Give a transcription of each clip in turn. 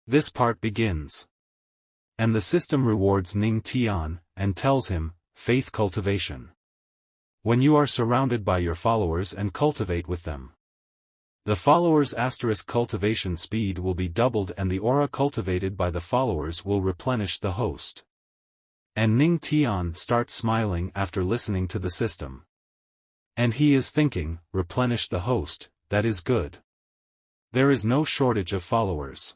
This part begins. And the system rewards Ning Tian, and tells him, faith cultivation. When you are surrounded by your followers and cultivate with them. The followers' cultivation speed will be doubled and the aura cultivated by the followers will replenish the host. And Ning Tian starts smiling after listening to the system. And he is thinking, replenish the host, that is good. There is no shortage of followers.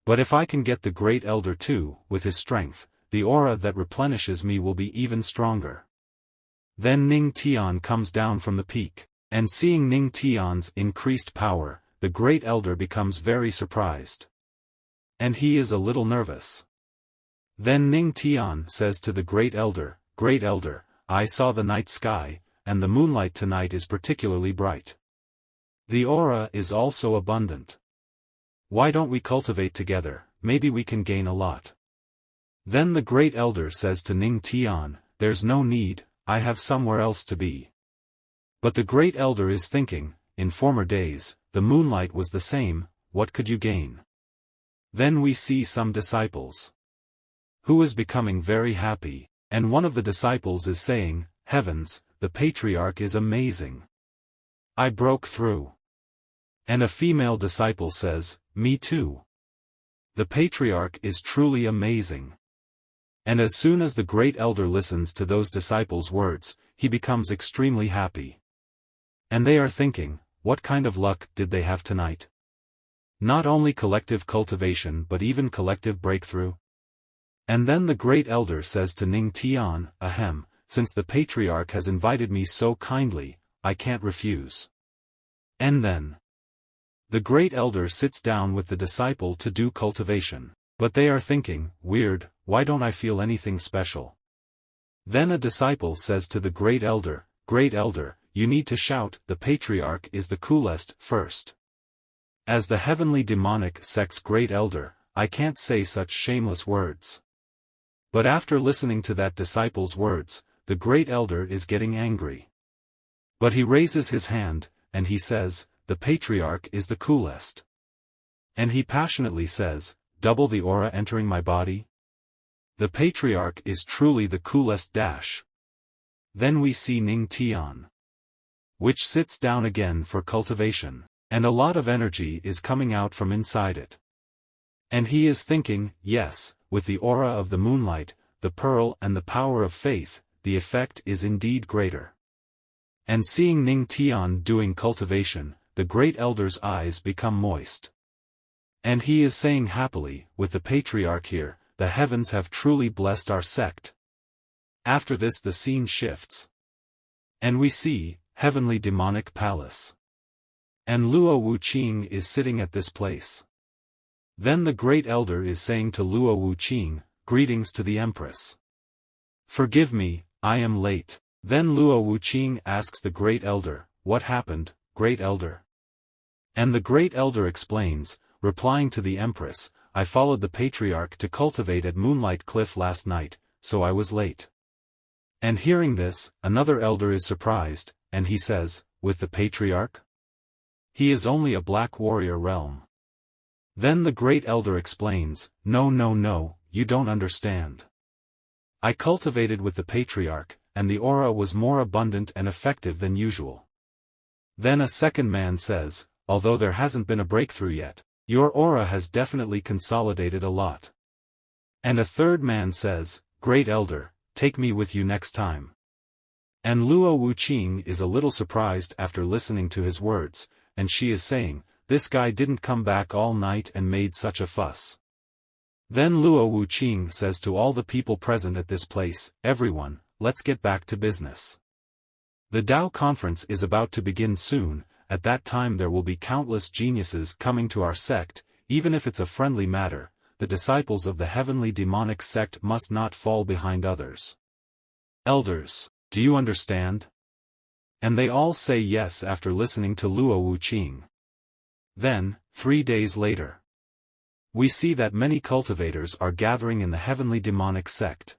But if I can get the Great Elder too, with his strength, the aura that replenishes me will be even stronger. Then Ning Tian comes down from the peak, and seeing Ning Tian's increased power, the Great Elder becomes very surprised. And he is a little nervous. Then Ning Tian says to the Great Elder, I saw the night sky, and the moonlight tonight is particularly bright. The aura is also abundant. Why don't we cultivate together, maybe we can gain a lot. Then the Great Elder says to Ning Tian, there's no need, I have somewhere else to be. But the Great Elder is thinking, in former days, the moonlight was the same, what could you gain? Then we see some disciples. Who is becoming very happy, and one of the disciples is saying, heavens, the patriarch is amazing. I broke through. And a female disciple says, me too. The patriarch is truly amazing. And as soon as the Great Elder listens to those disciples' words, he becomes extremely happy. And they are thinking, what kind of luck did they have tonight? Not only collective cultivation but even collective breakthrough. And then the Great Elder says to Ning Tian, ahem, since the patriarch has invited me so kindly, I can't refuse. And then the Great Elder sits down with the disciple to do cultivation. But they are thinking, weird, why don't I feel anything special? Then a disciple says to the Great Elder, you need to shout, the patriarch is the coolest, first. As the heavenly demonic sect's Great Elder, I can't say such shameless words. But after listening to that disciple's words, the Great Elder is getting angry. But he raises his hand, and he says, the patriarch is the coolest. And he passionately says, double the aura entering my body? The patriarch is truly the coolest dash. Then we see Ning Tian, which sits down again for cultivation, and a lot of energy is coming out from inside it. And he is thinking, yes, with the aura of the moonlight, the pearl and the power of faith, the effect is indeed greater. And seeing Ning Tian doing cultivation, the Great Elder's eyes become moist. And he is saying happily, with the patriarch here, the heavens have truly blessed our sect. After this the scene shifts. And we see, heavenly demonic palace. And Luo Wuqing is sitting at this place. Then the Great Elder is saying to Luo Wuqing, greetings to the Empress. Forgive me, I am late. Then Luo Wuqing asks the Great Elder, what happened, Great Elder? And the Great Elder explains, replying to the Empress, I followed the patriarch to cultivate at Moonlight Cliff last night, so I was late. And hearing this, another elder is surprised, and he says, with the patriarch? He is only a black warrior realm. Then the Great Elder explains, no, you don't understand. I cultivated with the patriarch, and the aura was more abundant and effective than usual. Then a second man says, although there hasn't been a breakthrough yet, your aura has definitely consolidated a lot. And a third man says, Great Elder, take me with you next time. And Luo Wuqing is a little surprised after listening to his words, and she is saying, this guy didn't come back all night and made such a fuss. Then Luo Wuqing says to all the people present at this place, everyone, let's get back to business. The Tao conference is about to begin soon. At that time there will be countless geniuses coming to our sect, even if it's a friendly matter, the disciples of the heavenly demonic sect must not fall behind others. Elders, do you understand? And they all say yes after listening to Luo Wuqing. Then, 3 days later, we see that many cultivators are gathering in the heavenly demonic sect.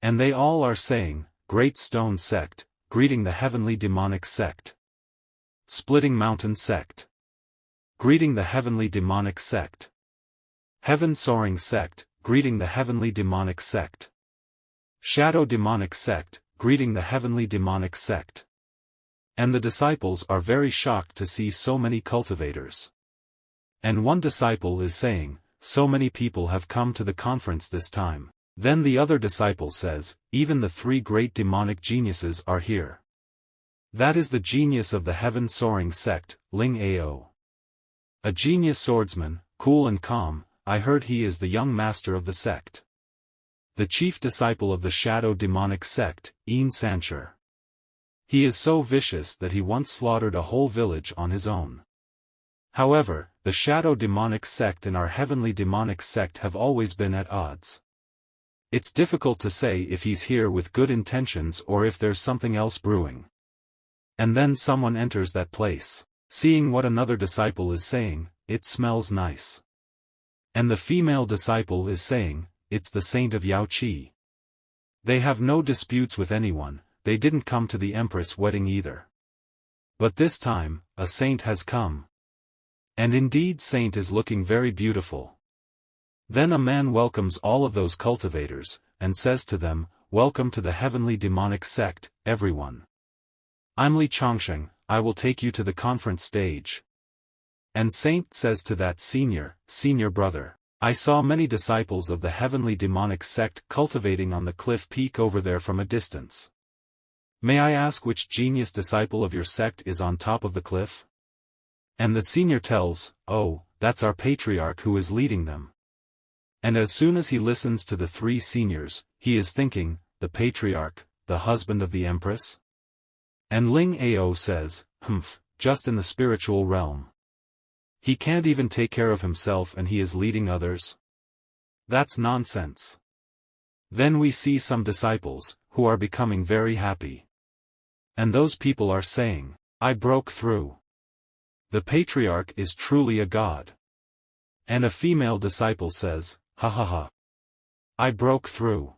And they all are saying, Great Stone Sect, greeting the heavenly demonic sect. Splitting Mountain Sect, greeting the heavenly demonic sect. Heaven soaring sect, greeting the heavenly demonic sect. Shadow demonic sect, greeting the heavenly demonic sect. And the disciples are very shocked to see so many cultivators. And one disciple is saying, so many people have come to the conference this time. Then the other disciple says, even the 3 great demonic geniuses are here. That is the genius of the heaven-soaring sect, Ling Ao. A genius swordsman, cool and calm, I heard he is the young master of the sect. The chief disciple of the shadow demonic sect, Ning Tian. He is so vicious that he once slaughtered a whole village on his own. However, the shadow demonic sect and our heavenly demonic sect have always been at odds. It's difficult to say if he's here with good intentions or if there's something else brewing. And then someone enters that place. Seeing what another disciple is saying, it smells nice. And the female disciple is saying, it's the saint of Yao Qi. They have no disputes with anyone, they didn't come to the Empress wedding either. But this time, a saint has come. And indeed saint is looking very beautiful. Then a man welcomes all of those cultivators, and says to them, welcome to the heavenly demonic sect, everyone. I'm Li Chongsheng, I will take you to the conference stage. And saint says to that senior brother, I saw many disciples of the heavenly demonic sect cultivating on the cliff peak over there from a distance. May I ask which genius disciple of your sect is on top of the cliff? And the senior tells, oh, that's our patriarch who is leading them. And as soon as he listens to the 3 seniors, he is thinking, the patriarch, the husband of the empress? And Ling Ao says, just in the spiritual realm. He can't even take care of himself and he is leading others? That's nonsense. Then we see some disciples, who are becoming very happy. And those people are saying, I broke through. The patriarch is truly a god. And a female disciple says, ha ha ha. I broke through.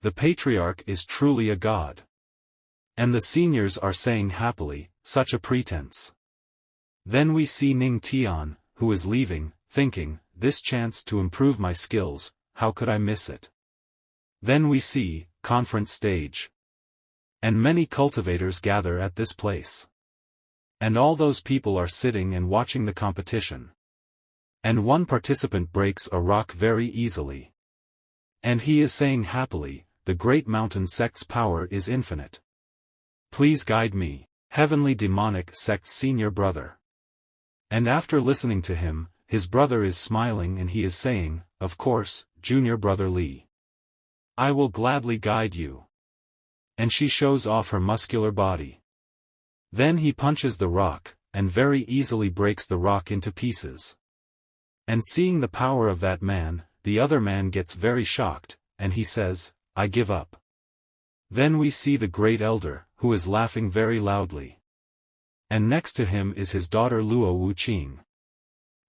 The patriarch is truly a god. And the seniors are saying happily, such a pretense. Then we see Ning Tian, who is leaving, thinking, this chance to improve my skills, how could I miss it? Then we see, conference stage. And many cultivators gather at this place. And all those people are sitting and watching the competition. And one participant breaks a rock very easily. And he is saying happily, the great mountain sect's power is infinite. Please guide me, heavenly demonic sect's senior brother. And after listening to him, his brother is smiling and he is saying, of course, junior brother Li. I will gladly guide you. And she shows off her muscular body. Then he punches the rock, and very easily breaks the rock into pieces. And seeing the power of that man, the other man gets very shocked, and he says, I give up. Then we see the great elder, who is laughing very loudly. And next to him is his daughter Luo Wuqing.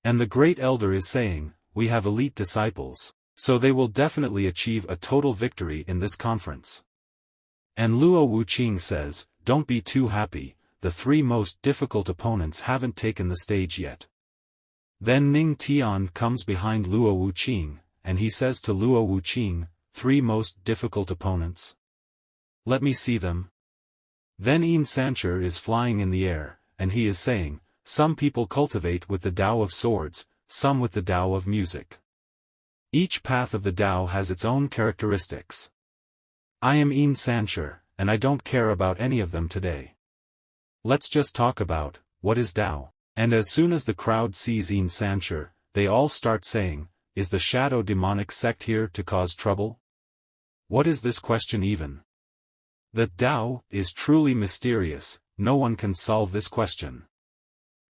And the great elder is saying, we have elite disciples, so they will definitely achieve a total victory in this conference. And Luo Wuqing says, don't be too happy, the 3 most difficult opponents haven't taken the stage yet. Then Ning Tian comes behind Luo Wuqing, and he says to Luo Wuqing, 3 most difficult opponents? Let me see them. Then Ning Tian is flying in the air, and he is saying, some people cultivate with the Tao of swords, some with the Tao of music. Each path of the Tao has its own characteristics. I am Ning Tian, and I don't care about any of them today. Let's just talk about, what is Tao? And as soon as the crowd sees Ning Tian, they all start saying, is the shadow demonic sect here to cause trouble? What is this question even? The Tao is truly mysterious, no one can solve this question.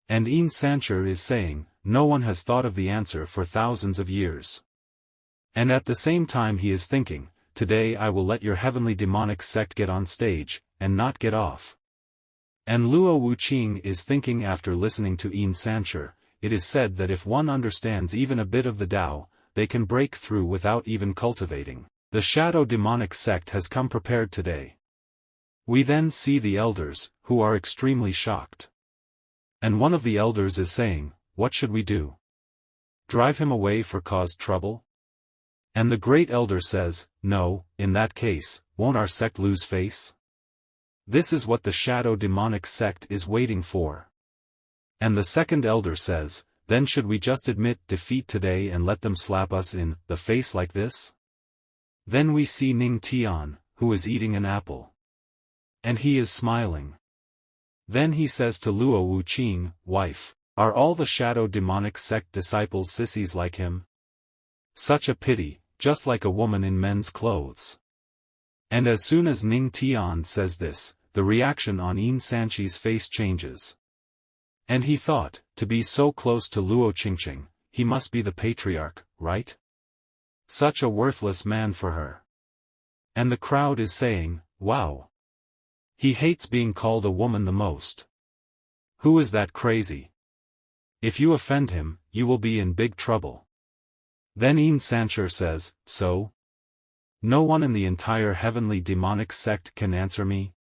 And Ning Tian is saying, no one has thought of the answer for thousands of years. And at the same time he is thinking, today I will let your heavenly demonic sect get on stage, and not get off. And Luo Wuqing is thinking after listening to Ning Tian, it is said that if one understands even a bit of the Tao, they can break through without even cultivating. The shadow demonic sect has come prepared today. We then see the elders, who are extremely shocked. And one of the elders is saying, what should we do? Drive him away for cause trouble? And the great elder says, no, in that case, won't our sect lose face? This is what the shadow demonic sect is waiting for. And the second elder says, then should we just admit defeat today and let them slap us in the face like this? Then we see Ning Tian, who is eating an apple. And he is smiling. Then he says to Luo Wuqing, wife, are all the shadow demonic sect disciples sissies like him? Such a pity, just like a woman in men's clothes. And as soon as Ning Tian says this, the reaction on Yin Sanchi's face changes. And he thought, to be so close to Luo Qingqing, he must be the patriarch, right? Such a worthless man for her. And the crowd is saying, wow. He hates being called a woman the most. Who is that crazy? If you offend him, you will be in big trouble. Then Yin Sanchi says, so? No one in the entire heavenly demonic sect can answer me?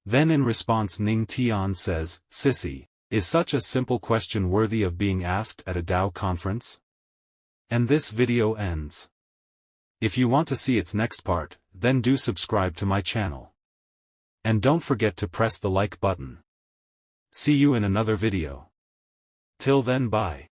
Then in response Ning Tian says, sissy, is such a simple question worthy of being asked at a Tao conference? And this video ends. If you want to see its next part, then do subscribe to my channel. And don't forget to press the like button. See you in another video. Till then, bye.